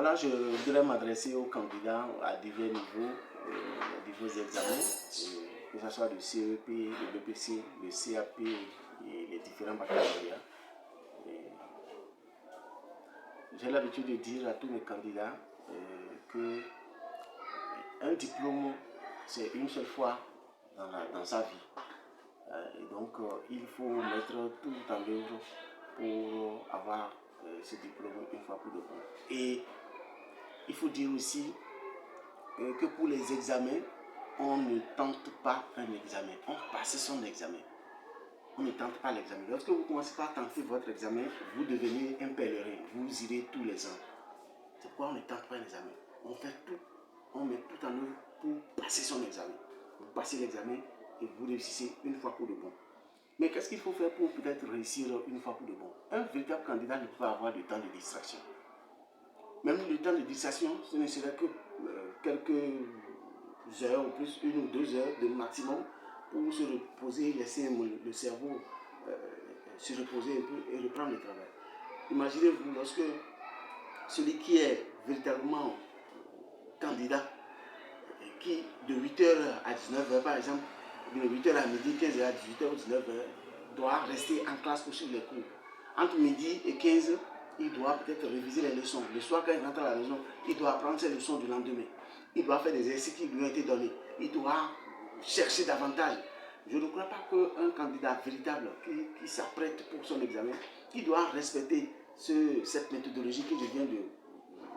Voilà, je voudrais m'adresser aux candidats à divers niveaux, divers examens, que ce soit le CEP, le BPC, le CAP et les différents baccalauréats. J'ai l'habitude de dire à tous mes candidats que un diplôme, c'est une seule fois dans sa vie. Et donc, il faut mettre tout en œuvre pour avoir ce diplôme une fois pour de bon. Et il faut dire aussi que pour les examens, on ne tente pas un examen, on passe son examen. On ne tente pas l'examen. Lorsque vous commencez par tenter votre examen, vous devenez un pèlerin, vous irez tous les ans. C'est pourquoi on ne tente pas un examen. On fait tout, on met tout en œuvre pour passer son examen. Vous passez l'examen et vous réussissez une fois pour de bon. Mais qu'est-ce qu'il faut faire pour peut-être réussir une fois pour de bon? Un véritable candidat ne peut pas avoir de temps de distraction. Même le temps de distraction, ce ne serait que quelques heures, ou plus 1 ou 2 heures de maximum pour se reposer, laisser le cerveau se reposer un peu et reprendre le travail. Imaginez-vous lorsque celui qui est véritablement candidat, qui de 8h à 19h par exemple, de 8h à midi, 15h à 18h ou 19h, doit rester en classe pour suivre les cours. Entre midi et 15h, il doit peut-être réviser les leçons. Le soir, quand il rentre à la maison, il doit apprendre ses leçons du lendemain. Il doit faire des exercices qui lui ont été donnés. Il doit chercher davantage. Je ne crois pas qu'un candidat véritable qui s'apprête pour son examen, qui doit respecter cette méthodologie que je viens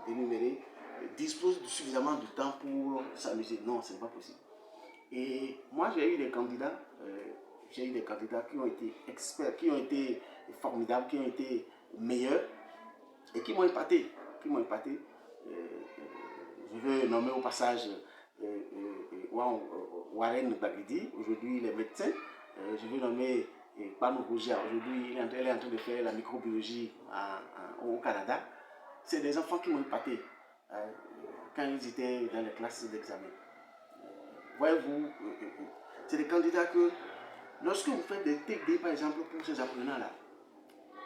d'énumérer, dispose de suffisamment de temps pour s'amuser. Non, ce n'est pas possible. Et moi, j'ai eu des candidats qui ont été experts, qui ont été formidables, qui ont été meilleurs et qui m'ont épaté. Je veux nommer au passage Warren Bagidi, aujourd'hui il est médecin. Je veux nommer Panou Rougia, aujourd'hui elle est en train de faire la microbiologie au Canada. C'est des enfants qui m'ont épaté quand ils étaient dans les classes d'examen. Voyez-vous, c'est des candidats que, lorsque vous faites des TD par exemple pour ces apprenants-là,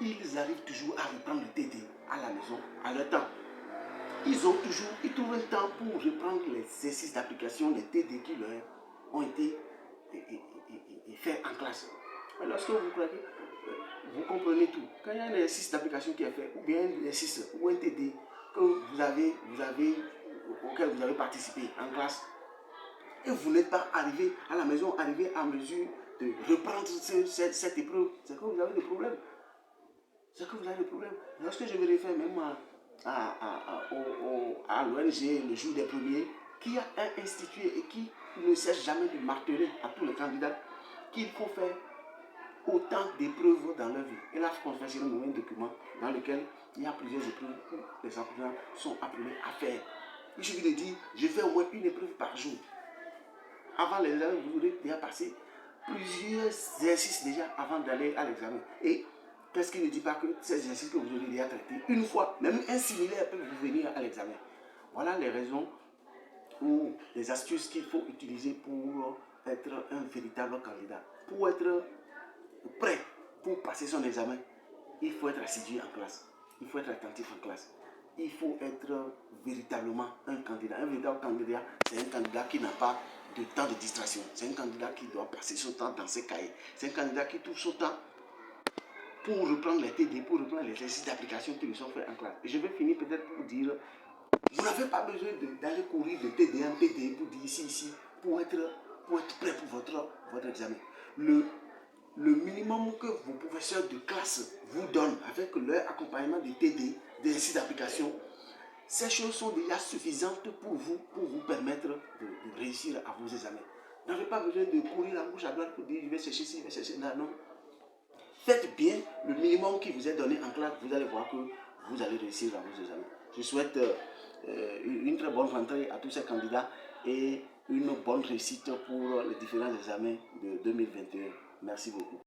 ils arrivent toujours à reprendre le TD à la maison, à leur temps. Ils trouvent un temps pour reprendre les exercices d'application, les TD qui leur ont été faits en classe. Mais lorsque vous croyez, vous comprenez tout. Quand il y a un exercice d'application qui est fait, ou bien un exercice ou un TD que auquel vous avez participé en classe, et vous n'êtes pas arrivé à la maison, arrivé à mesure de reprendre cette épreuve, c'est que vous avez des problèmes. Lorsque je me réfère même à l'ONG, le jour des premiers, qui a institué et qui ne cesse jamais de marteler à tous les candidats qu'il faut faire autant d'épreuves dans leur vie. Et là, je confesse un document dans lequel il y a plusieurs épreuves que les apprenants sont appelés à faire. Il suffit de dire, je fais au moins une épreuve par jour. Avant l'examen, vous aurez déjà passé plusieurs exercices déjà avant d'aller à l'examen. Et qu'est-ce qui ne dit pas que ces exercices que vous aurez déjà traités une fois, même un similaire peut vous venir à l'examen. Voilà les raisons ou les astuces qu'il faut utiliser pour être un véritable candidat. Pour être prêt pour passer son examen, il faut être assidu en classe. Il faut être attentif en classe. Il faut être véritablement un candidat. Un véritable candidat, c'est un candidat qui n'a pas de temps de distraction. C'est un candidat qui doit passer son temps dans ses cahiers. C'est un candidat qui trouve son temps pour reprendre les TD, pour reprendre les exercices d'application qui lui sont faits en classe. Et je vais finir peut-être pour dire, vous n'avez pas besoin d'aller courir de TD en TD pour dire ici, pour être prêt pour votre examen. Le minimum que vos professeurs de classe vous donnent avec leur accompagnement de TD, d'exercices d'application, ces choses sont déjà suffisantes pour vous permettre de réussir à vos examens. Vous n'avez pas besoin de courir à gauche à droite pour dire je vais chercher ci, je vais chercher là, non. Faites bien le minimum qui vous est donné en classe, vous allez voir que vous allez réussir à vos examens. Je souhaite une très bonne rentrée à tous ces candidats et une bonne réussite pour les différents examens de 2021. Merci beaucoup.